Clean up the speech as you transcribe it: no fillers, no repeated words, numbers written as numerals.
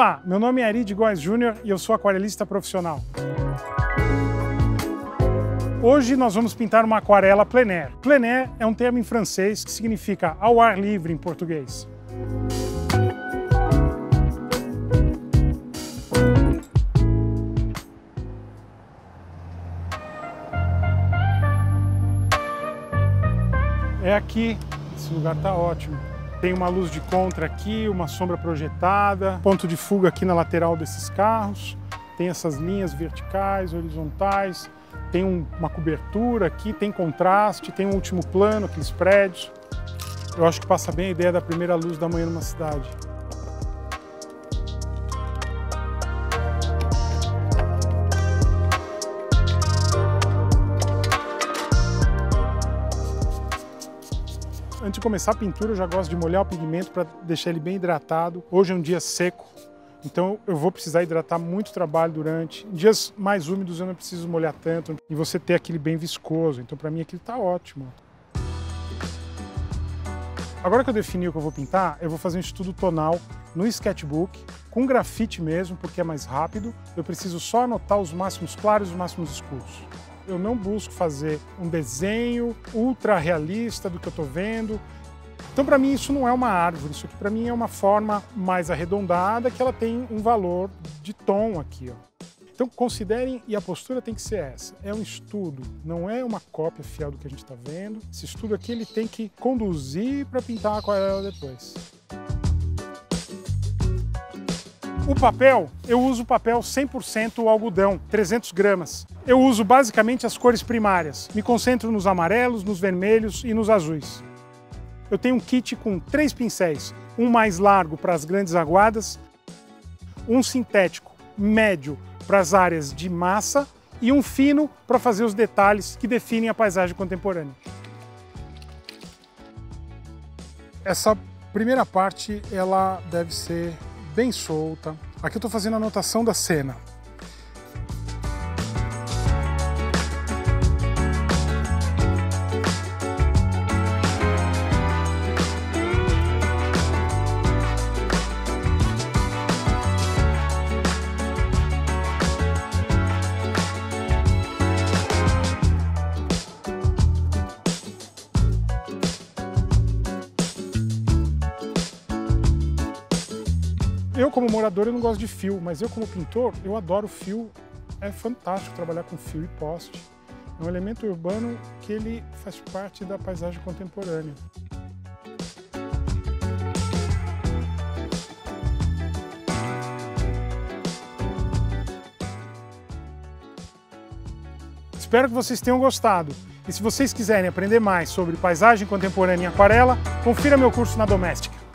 Olá, meu nome é Ari Góes Júnior e eu sou aquarelista profissional. Hoje nós vamos pintar uma aquarela plein air. Plein air é um termo em francês que significa ao ar livre em português. É aqui, esse lugar está ótimo. Tem uma luz de contra aqui, uma sombra projetada, ponto de fuga aqui na lateral desses carros. Tem essas linhas verticais, horizontais, tem uma cobertura aqui, tem contraste, tem um último plano, aqueles prédios. Eu acho que passa bem a ideia da primeira luz da manhã numa cidade. Antes de começar a pintura, eu já gosto de molhar o pigmento para deixar ele bem hidratado. Hoje é um dia seco, então eu vou precisar hidratar muito trabalho durante. Em dias mais úmidos eu não preciso molhar tanto e você ter aquele bem viscoso. Então para mim aquilo está ótimo. Agora que eu defini o que eu vou pintar, eu vou fazer um estudo tonal no sketchbook, com grafite mesmo, porque é mais rápido. Eu preciso só anotar os máximos claros e os máximos escuros. Eu não busco fazer um desenho ultra realista do que eu estou vendo. Então, para mim, isso não é uma árvore. Isso aqui, para mim, é uma forma mais arredondada que ela tem um valor de tom aqui, ó. Então, considerem, e a postura tem que ser essa. É um estudo, não é uma cópia fiel do que a gente está vendo. Esse estudo aqui, ele tem que conduzir para pintar a aquarela depois. O papel, eu uso papel 100% algodão, 300 gramas. Eu uso basicamente as cores primárias. Me concentro nos amarelos, nos vermelhos e nos azuis. Eu tenho um kit com 3 pincéis, um mais largo para as grandes aguadas, um sintético médio para as áreas de massa e um fino para fazer os detalhes que definem a paisagem contemporânea. Essa primeira parte, ela deve ser bem solta. Aqui eu estou fazendo a anotação da cena. Eu, como morador, eu não gosto de fio, mas eu, como pintor, eu adoro fio. É fantástico trabalhar com fio e poste. É um elemento urbano que ele faz parte da paisagem contemporânea. Espero que vocês tenham gostado. E se vocês quiserem aprender mais sobre paisagem contemporânea em aquarela, confira meu curso na Doméstica.